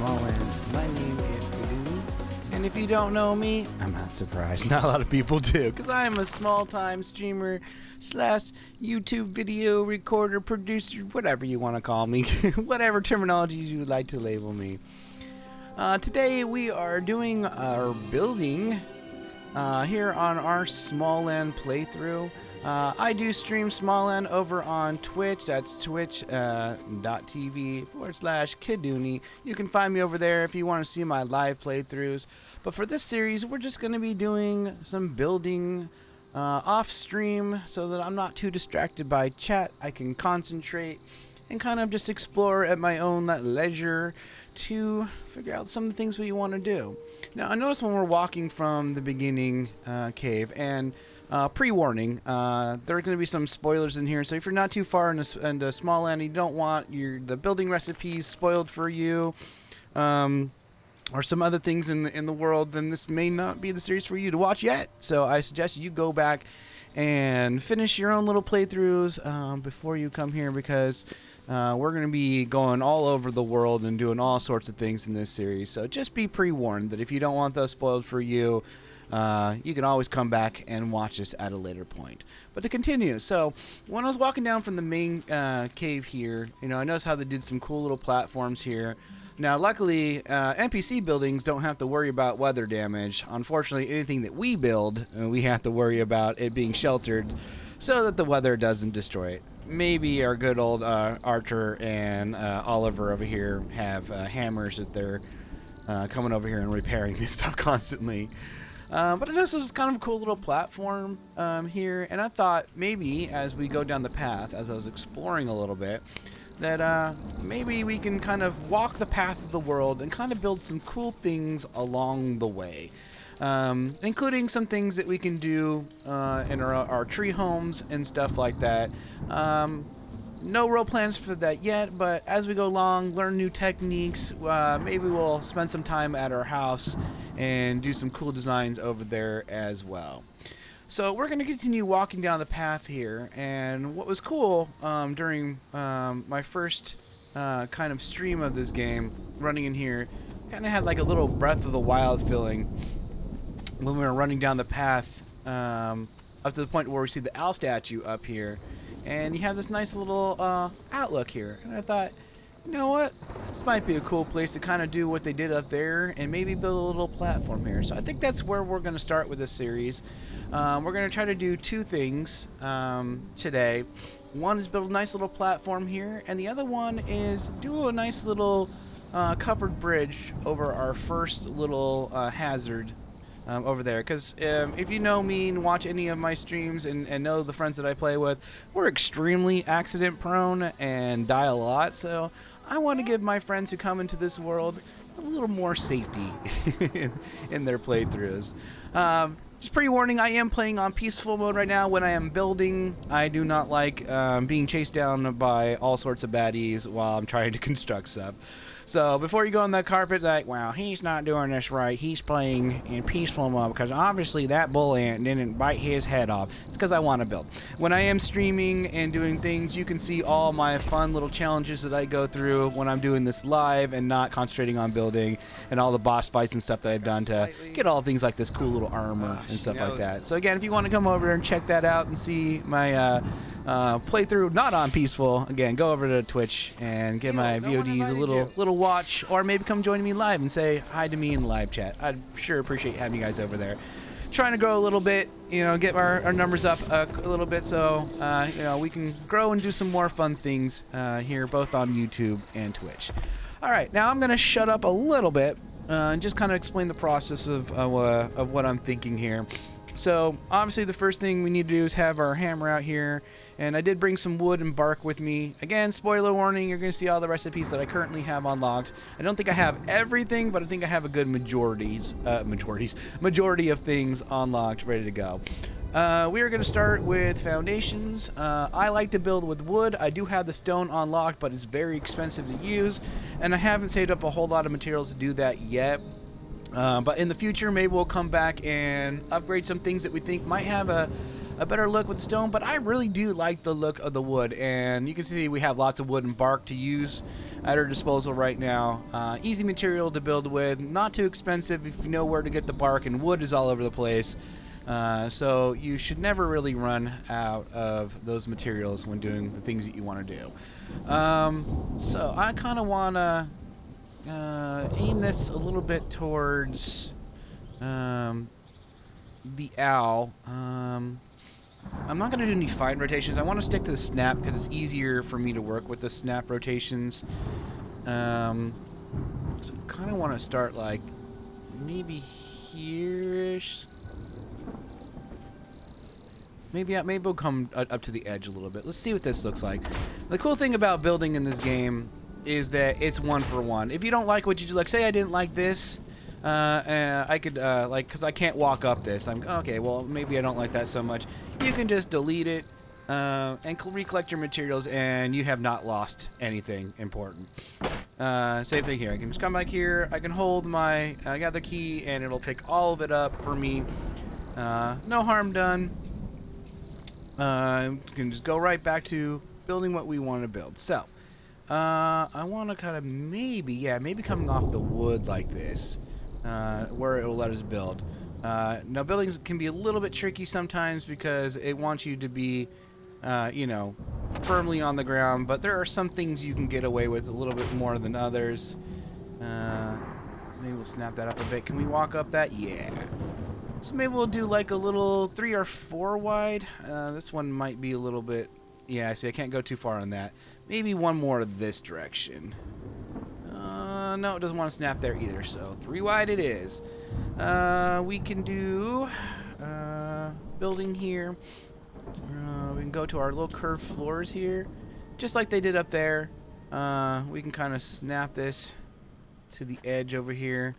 Smalland. My name is Kiduni, and if you don't know me, I'm not surprised. Not a lot of people do, because I am a small-time streamer slash YouTube video recorder, producer, whatever you want to call me, whatever terminology you would like to label me. Today we are doing our building here on our Smalland playthrough. I do stream Smalland over on Twitch. That's twitch.tv/Kiduni. You can find me over there if you want to see my live playthroughs. But for this series, we're just going to be doing some building off stream so that I'm not too distracted by chat. I can concentrate and kind of just explore at my own leisure to figure out some of the things we want to do. Now, I noticed when we're walking from the beginning cave, and pre-warning, there are going to be some spoilers in here, so if you're not too far into Smalland, you don't want the building recipes spoiled for you, or some other things in the world, then this may not be the series for you to watch yet. So I suggest you go back and finish your own little playthroughs before you come here, because we're going to be going all over the world and doing all sorts of things in this series. So just be pre-warned that if you don't want those spoiled for you, you can always come back and watch this at a later point. But to continue, so when I was walking down from the main cave here, I noticed how they did some cool little platforms here. Now, luckily, NPC buildings don't have to worry about weather damage. Unfortunately, anything that we build, we have to worry about it being sheltered so that the weather doesn't destroy it. Maybe our good old Archer and Oliver over here have hammers that they're coming over here and repairing this stuff constantly. But I noticed this was kind of a cool little platform here, and I thought maybe as we go down the path, as I was exploring a little bit, that maybe we can kind of walk the path of the world and kind of build some cool things along the way, including some things that we can do in our tree homes and stuff like that. No real plans for that yet, but as we go along, learn new techniques, maybe we'll spend some time at our house and do some cool designs over there as well. So we're going to continue walking down the path here, and what was cool during my first kind of stream of this game, running in here, kind of had like a little Breath of the Wild feeling when we were running down the path up to the point where we see the owl statue up here, and you have this nice little outlook here, and I thought, you know what, this might be a cool place to kind of do what they did up there and maybe build a little platform here. So I think that's where we're going to start with this series. We're going to try to do two things today. One is build a nice little platform here, and the other one is do a nice little covered bridge over our first little hazard over there, because if you know me and watch any of my streams and know the friends that I play with, we're extremely accident prone and die a lot, so I want to give my friends who come into this world a little more safety in their playthroughs. Just pre-warning, I am playing on peaceful mode right now when I am building. I do not like being chased down by all sorts of baddies while I'm trying to construct stuff. So before you go on that carpet, like, wow, he's not doing this right. He's playing in peaceful mode because obviously that bull ant didn't bite his head off. It's because I want to build. When I am streaming and doing things, you can see all my fun little challenges that I go through when I'm doing this live and not concentrating on building, and all the boss fights and stuff that I've done to get all things like this cool little armor and stuff like that. So again, if you want to come over and check that out and see my playthrough not on peaceful, again, go over to Twitch and give my VODs a little watch, or maybe come join me live and say hi to me in live chat. I'd sure appreciate having you guys over there. Trying to grow a little bit, get our numbers up a little bit, so we can grow and do some more fun things here, both on YouTube and Twitch. All right, now I'm gonna shut up a little bit and just kind of explain the process of what I'm thinking here. So obviously the first thing we need to do is have our hammer out here, and I did bring some wood and bark with me. Again, spoiler warning, you're going to see all the recipes that I currently have unlocked. I don't think I have everything, but I think I have a good majority of things unlocked, ready to go. We are going to start with foundations. I like to build with wood. I do have the stone unlocked, but it's very expensive to use, and I haven't saved up a whole lot of materials to do that yet. But in the future, maybe we'll come back and upgrade some things that we think might have a a better look with stone, but I really do like the look of the wood, and you can see we have lots of wood and bark to use at our disposal right now. Easy material to build with, not too expensive if you know where to get the bark, and wood is all over the place. So you should never really run out of those materials when doing the things that you want to do. So I kind of want to aim this a little bit towards the owl. I'm not going to do any fine rotations. I want to stick to the snap because it's easier for me to work with the snap rotations. So kind of want to start like maybe here-ish. Maybe we'll come up to the edge a little bit. Let's see what this looks like. The cool thing about building in this game is that it's one for one. If you don't like what you do, like say I didn't like this, I could like, because I can't walk up this. I'm okay. Well, maybe I don't like that so much. You can just delete it and recollect your materials, and you have not lost anything important. Same thing here. I can just come back here. I can hold my gather key, and it'll pick all of it up for me. No harm done. We can just go right back to building what we want to build. So, I want to kind of maybe coming off the wood like this, where it will let us build. Now, buildings can be a little bit tricky sometimes because it wants you to be, you know, firmly on the ground, but there are some things you can get away with a little bit more than others. Maybe we'll snap that up a bit. Can we walk up that? Yeah. So maybe we'll do like a little 3 or 4 wide. This one might be a little bit... Yeah, see, I can't go too far on that. Maybe one more this direction. No, it doesn't want to snap there either, so 3 wide it is. We can do building here. We can go to our little curved floors here. Just like they did up there. We can kind of snap this to the edge over here.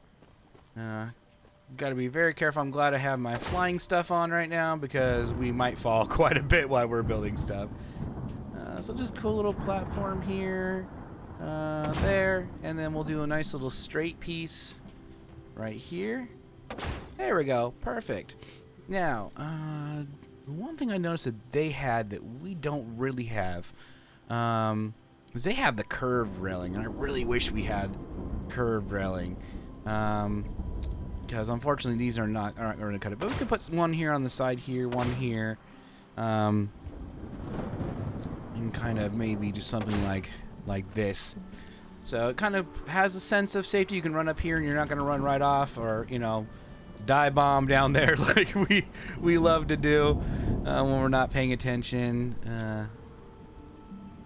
Got to be very careful. I'm glad I have my flying stuff on right now because we might fall quite a bit while we're building stuff. So just cool little platform here, there, and then we'll do a nice little straight piece right here. There we go. Perfect. Now, one thing I noticed that they had that we don't really have is they have the curved railing, and I really wish we had curved railing. Because unfortunately these aren't going to cut it. But we could put one here on the side here, one here, and kind of maybe do something like this. So it kind of has a sense of safety. You can run up here and you're not going to run right off, or you know, dive bomb down there like we love to do when we're not paying attention. I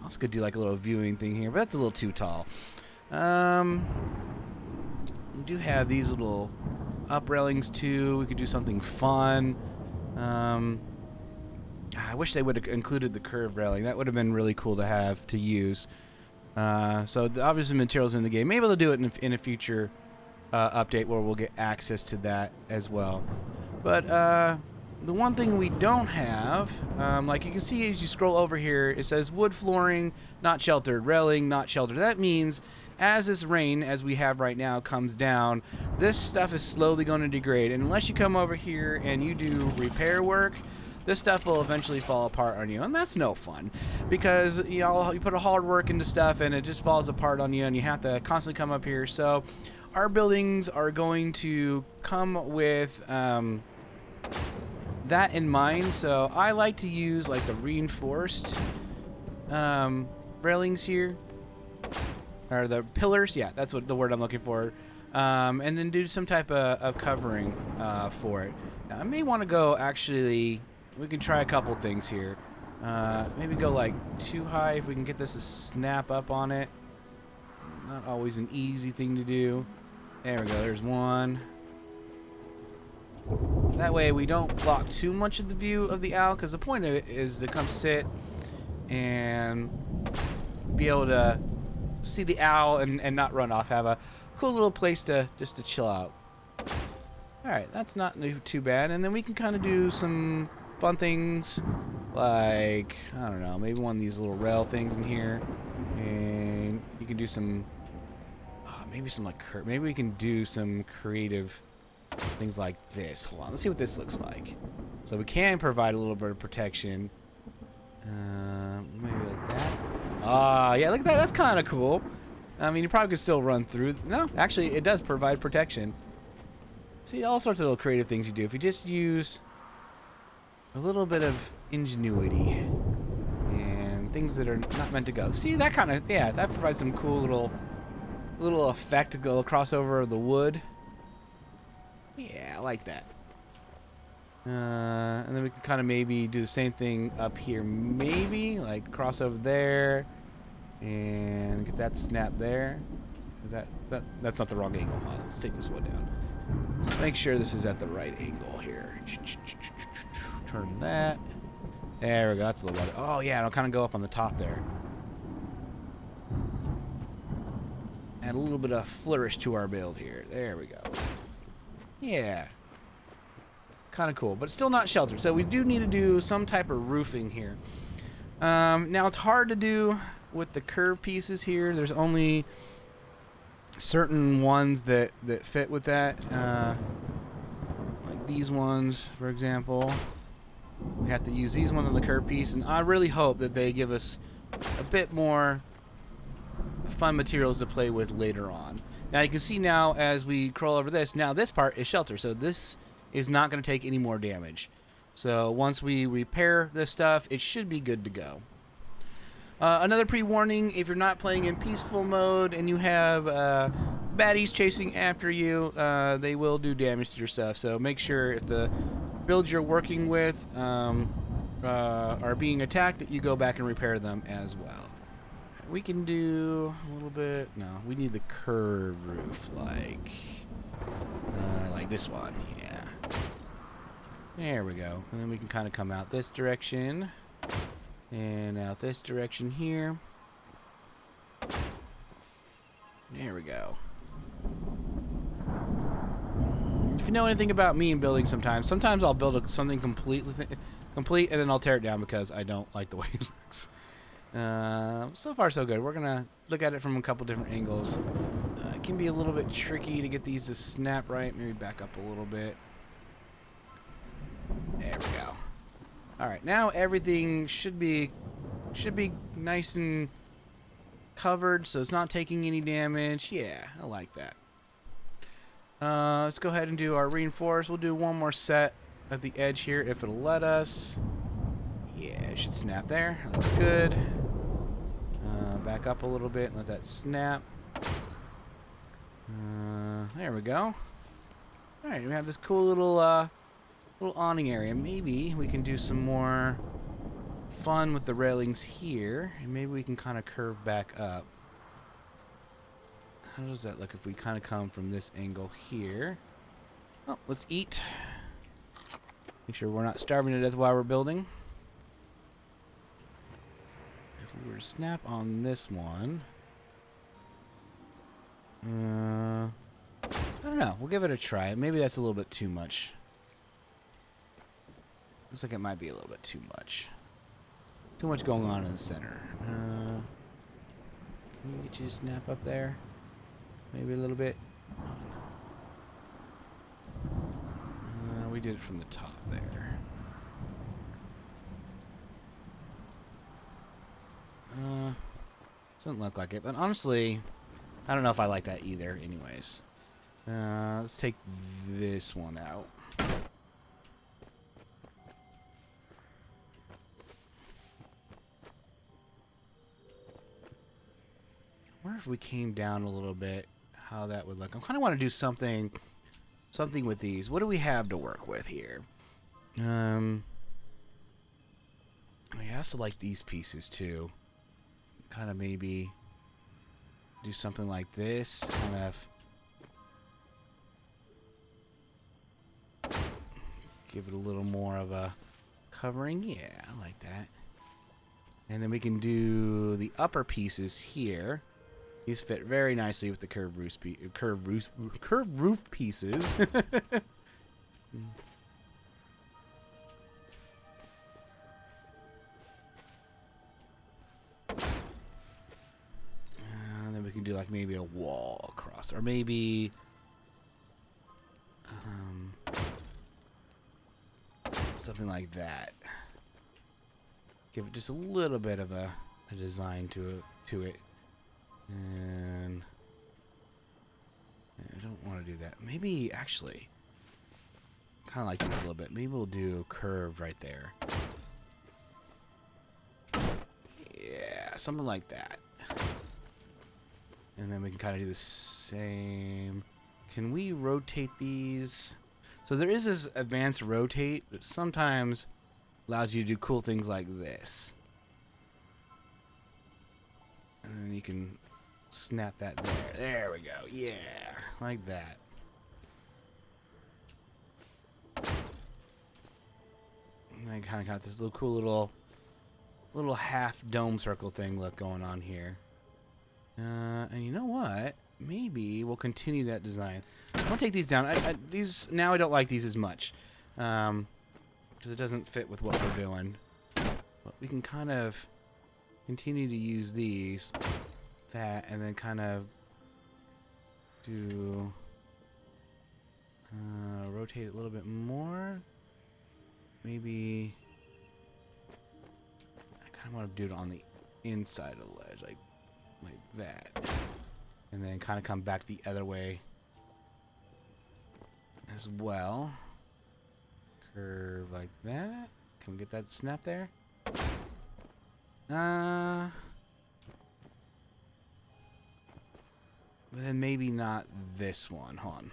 also could do like a little viewing thing here, but that's a little too tall. We do have these little up railings too. We could do something fun. I wish they would have included the curved railing. That would have been really cool to have to use. So obviously materials in the game. Maybe they'll do it in a future update where we'll get access to that as well. But the one thing we don't have, like you can see as you scroll over here, it says wood flooring not sheltered, railing not sheltered. That means as this rain, as we have right now, comes down, this stuff is slowly going to degrade. And unless you come over here and you do repair work, this stuff will eventually fall apart on you. And that's no fun because you know, you put a hard work into stuff and it just falls apart on you and you have to constantly come up here. So our buildings are going to come with that in mind. So I like to use like the reinforced railings here. Or the pillars, yeah, that's what the word I'm looking for. And then do some type of covering for it. Now, I may want to go, actually, we can try a couple things here. Maybe go like too high if we can get this to snap up on it. Not always an easy thing to do. There we go, there's one. That way we don't block too much of the view of the owl, because the point of it is to come sit and be able to see the owl and not run off. Have a cool little place to just to chill out. Alright, that's not too bad. And then we can kind of do some fun things like, I don't know, maybe one of these little rail things in here. And you can do some, maybe some like, maybe we can do some creative things like this. Hold on, let's see what this looks like. So we can provide a little bit of protection. Maybe like that. Ah, yeah, look at that. That's kind of cool. I mean, you probably could still run through. No, actually, it does provide protection. See, all sorts of little creative things you do. If you just use a little bit of ingenuity and things that are not meant to go. See, that kind of, yeah, that provides some cool little effect to go across over the wood. Yeah, I like that. And then we can kind of maybe do the same thing up here, maybe like cross over there and get that snap there. Is that's not the wrong angle. Hold on, let's take this one down. Let's make sure this is at the right angle here. Turn that. There we go. That's a little better. Oh yeah, it'll kind of go up on the top there. Add a little bit of flourish to our build here. There we go. Yeah. Kind of cool, but still not sheltered. So we do need to do some type of roofing here. Now it's hard to do with the curved pieces here. There's only certain ones that fit with that. Like these ones, for example. We have to use these ones on the curved piece, and I really hope that they give us a bit more fun materials to play with later on. Now you can see now as we crawl over this, now this part is shelter, so this is not going to take any more damage. So once we repair this stuff, it should be good to go. Another pre-warning, if you're not playing in peaceful mode and you have baddies chasing after you, they will do damage to your stuff. So make sure if the builds you're working with are being attacked, that you go back and repair them as well. We can do a little bit. No, we need the curved roof, like this one. Yeah. There we go. And then we can kind of come out this direction and out this direction here. There we go. If you know anything about me in building, sometimes I'll build something complete and then I'll tear it down because I don't like the way it looks. So far so good. We're gonna look at it from a couple different angles. It can be a little bit tricky to get these to snap right. Maybe back up a little bit. There we go. Alright, now everything should be nice and covered, so it's not taking any damage. Yeah, I like that. Let's go ahead and do our reinforce. We'll do one more set at the edge here if it'll let us. Yeah, it should snap there. Looks good. Back up a little bit and let that snap. There we go. Alright, we have this cool little awning area. Maybe we can do some more fun with the railings here, and maybe we can kind of curve back up. How does that look if we kind of come from this angle here? Oh, let's eat. Make sure we're not starving to death while we're building. If we were to snap on this one, I don't know. We'll give it a try. Maybe that's a little bit too much. Looks like it might be a little bit too much. Too much going on in the center. Can we get you to snap up there? Maybe a little bit. We did it from the top there. Doesn't look like it, but honestly, I don't know if I like that either. Anyways, let's take this one out. I wonder if we came down a little bit, how that would look. I kind of want to do something with these. What do we have to work with here? We also like these pieces too. Kind of maybe do something like this. Kind of give it a little more of a covering. Yeah, I like that. And then we can do the upper pieces here. These fit very nicely with the curved roof pieces. And then we can do like maybe a wall across, or maybe some something like that. Give it just a little bit of a design to it. And I don't want to do that. Maybe, actually, kind of like this a little bit. Maybe we'll do a curve right there. Yeah, something like that. And then we can kind of do the same. Can we rotate these? So there is this advanced rotate that sometimes allows you to do cool things like this. And then you can snap that there. There we go. Yeah, like that. And I kind of got this little cool little half dome circle thing look going on here. And you know what? Maybe we'll continue that design. I'm gonna take these down. These now I don't like these as much because it doesn't fit with what we're doing. But we can kind of continue to use these, that, and then kind of do rotate it a little bit more. Maybe I kind of want to do it on the inside of the ledge, like that, and then kind of come back the other way as well. Curve like that. Can we get that snap there? But then maybe not this one. Hold on.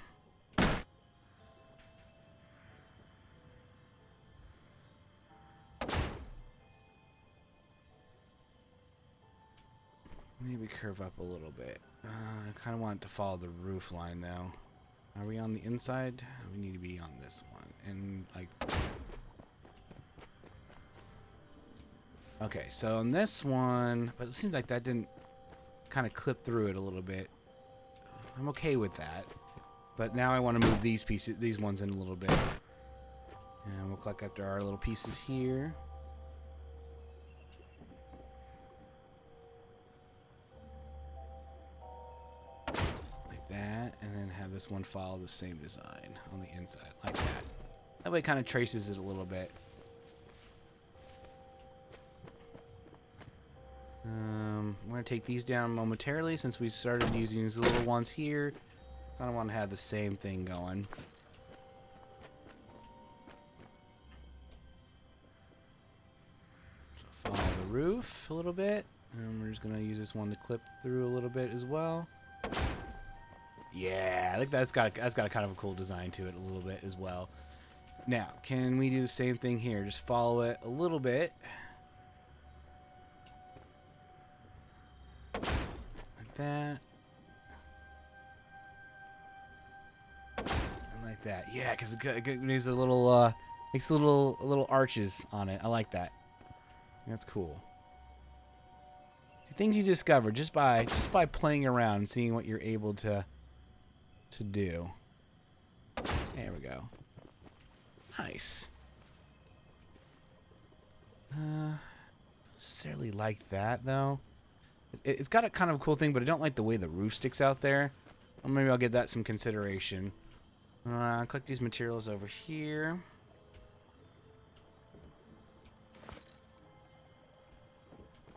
Maybe curve up a little bit. I kind of want it to follow the roof line though. Are we on the inside? We need to be on this one. And like... Okay, so on this one... But it seems like that didn't kind of clip through it a little bit. I'm okay with that. But now I want to move these pieces, these ones in a little bit. And we'll collect after our little pieces here. And then have this one follow the same design on the inside, like that. That way it kind of traces it a little bit. I'm going to take these down momentarily since we started using these little ones here. I don't want to have the same thing going. So follow the roof a little bit. And we're just going to use this one to clip through a little bit as well. Yeah, I think that's got a kind of a cool design to it a little bit as well. Now, can we do the same thing here? Just follow it a little bit. Like that. And like that. Yeah, because it needs a little, makes little arches on it. I like that. That's cool. Things you discover just by playing around and seeing what you're able to do. There we go. Nice. Not necessarily like that though. It's got a kind of a cool thing, but I don't like the way the roof sticks out there. Or maybe I'll give that some consideration. Click these materials over here.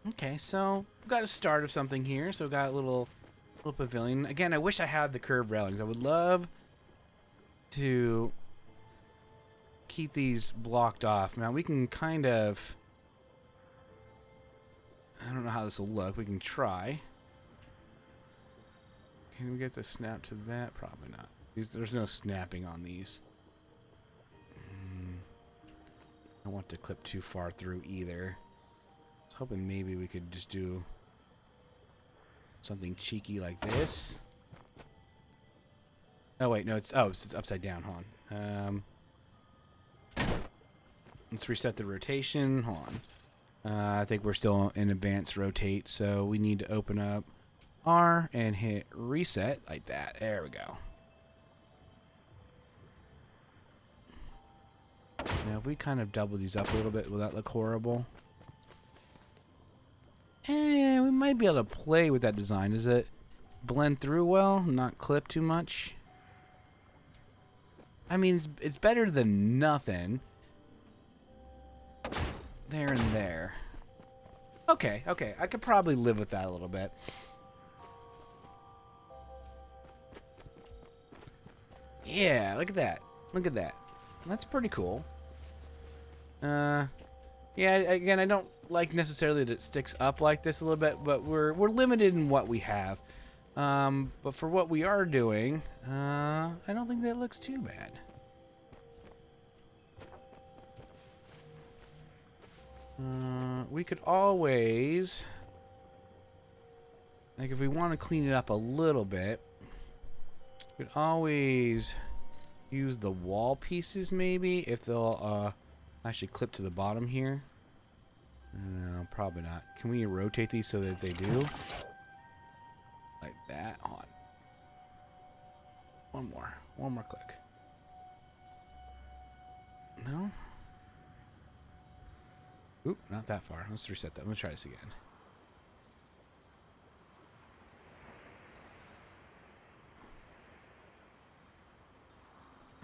Okay, so we've got a start of something here. So we've got a little pavilion. Again, I wish I had the curved railings. I would love to keep these blocked off. Now we can kind of... I don't know how this will look. We can try. Can we get the snap to that? Probably not. There's no snapping on these. I don't want to clip too far through either. I was hoping maybe we could just do something cheeky like this. Oh wait, no, it's upside down. Hold on. Let's reset the rotation. Hold on. I think we're still in advanced rotate, so we need to open up R and hit reset like that. There we go. Now if we kind of double these up a little bit, will that look horrible? We might be able to play with that design. Does it blend through well? Not clip too much? I mean, it's better than nothing. there and there. Okay, okay. I could probably live with that a little bit. Yeah, look at that. Look at that. That's pretty cool. Yeah, again, I don't like necessarily that it sticks up like this a little bit, but we're limited in what we have. But for what we are doing, I don't think that looks too bad. We could always, like, if we want to clean it up a little bit, we could always use the wall pieces maybe, if they'll actually clip to the bottom here. No, probably not. Can we rotate these so that they do? Like that. On. One more click. No? Oop, not that far. Let's reset that. Let's try this again.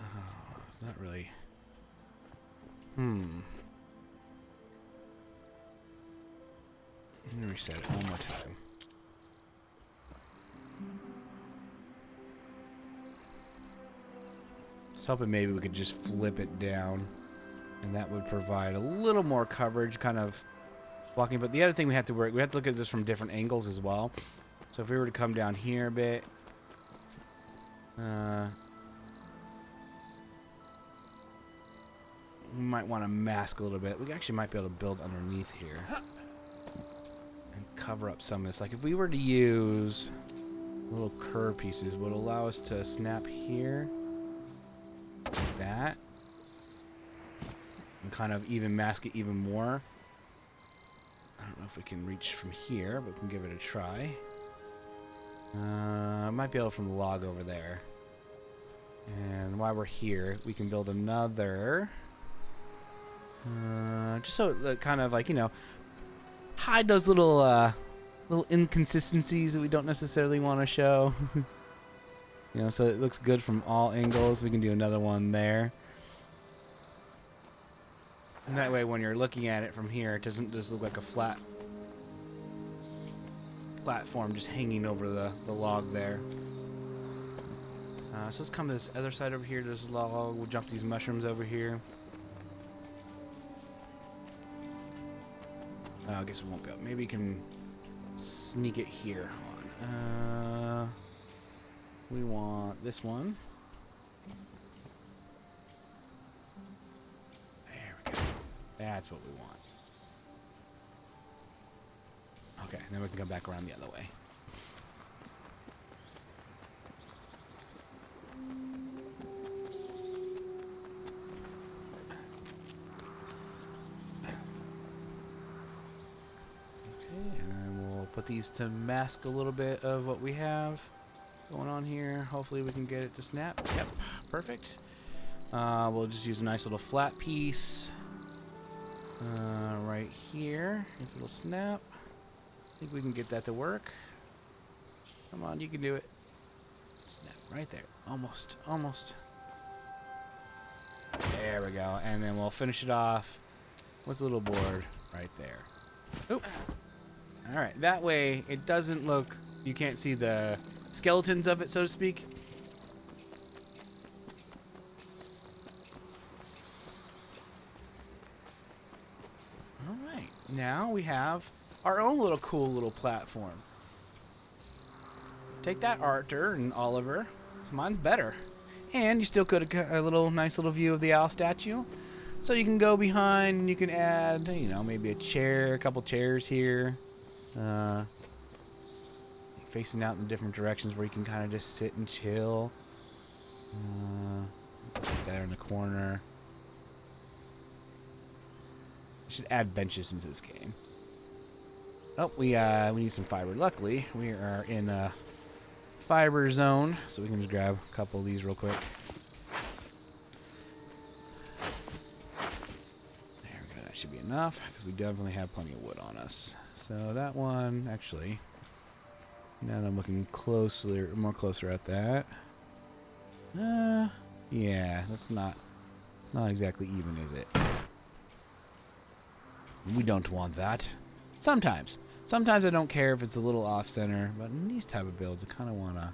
Oh, it's not really. Let me reset it one more time. I was hoping maybe we could just flip it down, and that would provide a little more coverage, kind of blocking. But the other thing we have to look at this from different angles as well. So if we were to come down here a bit, we might want to mask a little bit. We actually might be able to build underneath here and cover up some of this. Like if we were to use little curve pieces, would allow us to snap here, like that, and kind of even mask it even more. I don't know if we can reach from here, but we can give it a try. Might be able from the log over there. And while we're here, we can build another. Just so it kind of like, you know, hide those little inconsistencies that we don't necessarily want to show. You know, so it looks good from all angles. We can do another one there. And that way when you're looking at it from here, it doesn't just look like a flat platform just hanging over the log there. So let's come to this other side over here. There's a log. We'll jump these mushrooms over here. I guess we won't be able. Maybe we can sneak it here. Hold on. We want this one. There we go. That's what we want. Okay, and then we can come back around the other way. Put these to mask a little bit of what we have going on here. Hopefully we can get it to snap. Yep, perfect. We'll just use a nice little flat piece right here. If it'll snap, I think we can get that to work. Come on, you can do it. Snap right there. Almost, almost. There we go. And then we'll finish it off with a little board right there. Oop. Alright, that way it doesn't look, you can't see the skeletons of it, so to speak. Alright, now we have our own little cool little platform. Take that, Arthur and Oliver. Mine's better. And you still could have a little nice little view of the owl statue. So you can go behind and you can add, you know, maybe a chair, a couple chairs here. Facing out in different directions where you can kind of just sit and chill. There in the corner. We should add benches into this game. Oh, we need some fiber. Luckily, we are in a fiber zone, so we can just grab a couple of these real quick. There we go. That should be enough because we definitely have plenty of wood on us. So that one, actually, now that I'm looking more closer at that. Yeah, that's not exactly even, is it? We don't want that. Sometimes. Sometimes I don't care if it's a little off-center, but in these type of builds, I kind of want to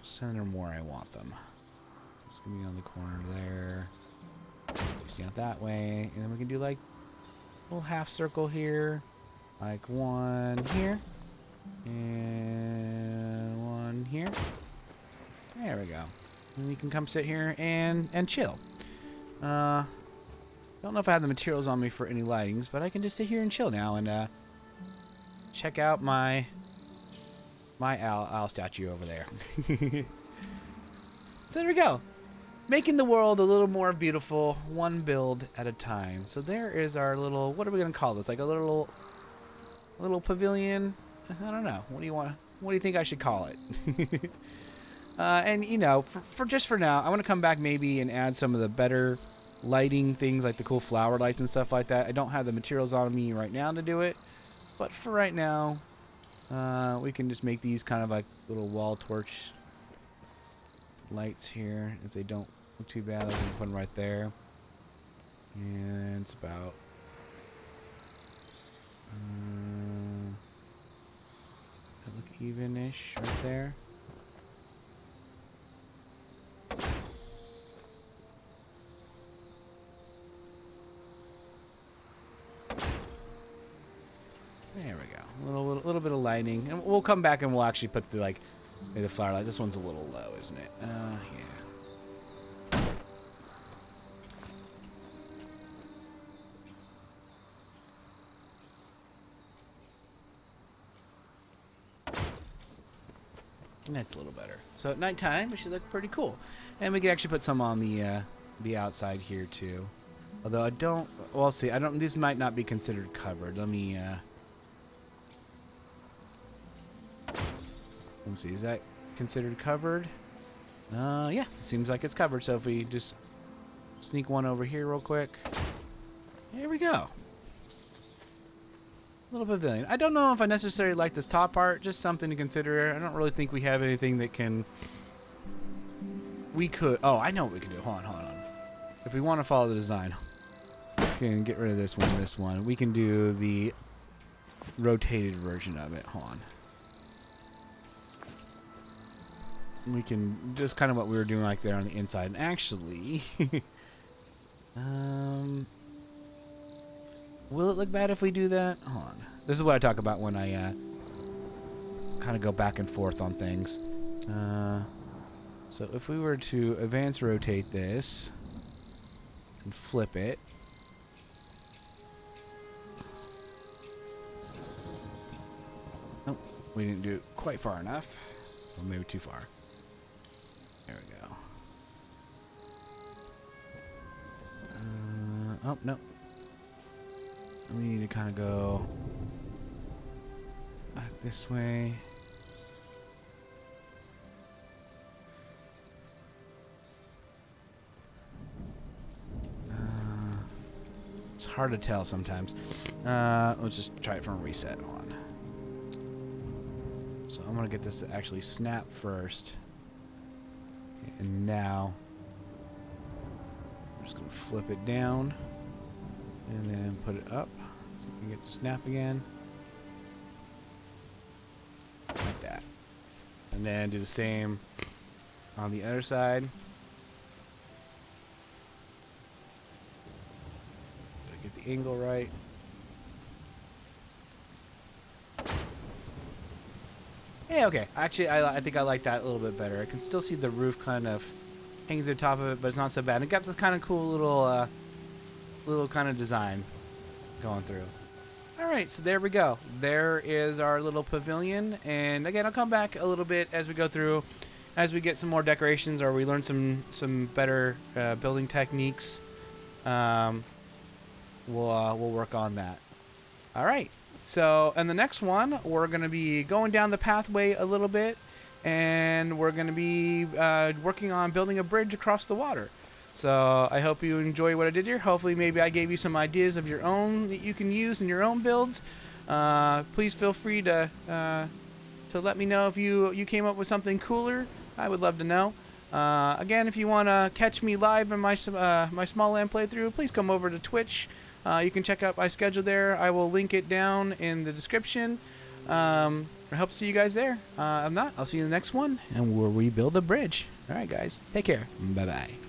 center them where I want them. It's going to be on the corner there. See out that way. And then we can do like a little half circle here. Like one here. And one here. There we go. And we can come sit here and chill. Don't know if I have the materials on me for any lightings, but I can just sit here and chill now and check out my owl statue over there. So there we go. Making the world a little more beautiful, one build at a time. So there is our little, what are we going to call this? Like a little pavilion? I don't know. What do you want? What do you think I should call it? And you know, for now, I want to come back maybe and add some of the better lighting things, like the cool flower lights and stuff like that. I don't have the materials on me right now to do it, but for right now, we can just make these kind of like little wall torch lights here. If they don't look too bad, I can put them right there. And it's about that look even-ish right there. There we go. A little bit of lighting, and we'll come back and we'll actually put the maybe the flower light. This one's a little low, isn't it? Yeah. And that's a little better. So at nighttime, it should look pretty cool, and we can actually put some on the outside here too. Although I don't. Well, see, I don't. These might not be considered covered. Let me see, is that considered covered? Yeah, seems like it's covered. So if we just sneak one over here real quick. There we go. Little pavilion. I don't know if I necessarily like this top part. Just something to consider. I don't really think we have anything that can... We could... Oh, I know what we can do. Hold on. If we want to follow the design, we can get rid of this one. We can do the rotated version of it. Hold on. We can just kind of what we were doing like there on the inside. And actually, will it look bad if we do that? Hold on. This is what I talk about when I kind of go back and forth on things. So if we were to advance rotate this and flip it. Oh, we didn't do it quite far enough. Or maybe too far. There we go. Oh, no. We need to kind of go back this way. It's hard to tell sometimes. Let's just try it from reset on. So I'm going to get this to actually snap first. And now, I'm just going to flip it down and then put it up so we can get to snap again. Like that. And then do the same on the other side. Gotta get the angle right. Yeah, okay. Actually, I think I like that a little bit better. I can still see the roof kind of hanging to the top of it, but it's not so bad. It got this kind of cool little kind of design going through. All right, so there we go. There is our little pavilion. And again, I'll come back a little bit as we go through, as we get some more decorations or we learn some better building techniques. We'll work on that. All right. So, in the next one, we're going to be going down the pathway a little bit, and we're going to be working on building a bridge across the water. So, I hope you enjoy what I did here. Hopefully, maybe I gave you some ideas of your own that you can use in your own builds. Please feel free to let me know if you came up with something cooler. I would love to know. Again, if you want to catch me live in my Smalland playthrough, please come over to Twitch. You can check out my schedule there. I will link it down in the description. I hope to see you guys there. If not, I'll see you in the next one, and we'll rebuild a bridge. All right, guys. Take care. Bye-bye.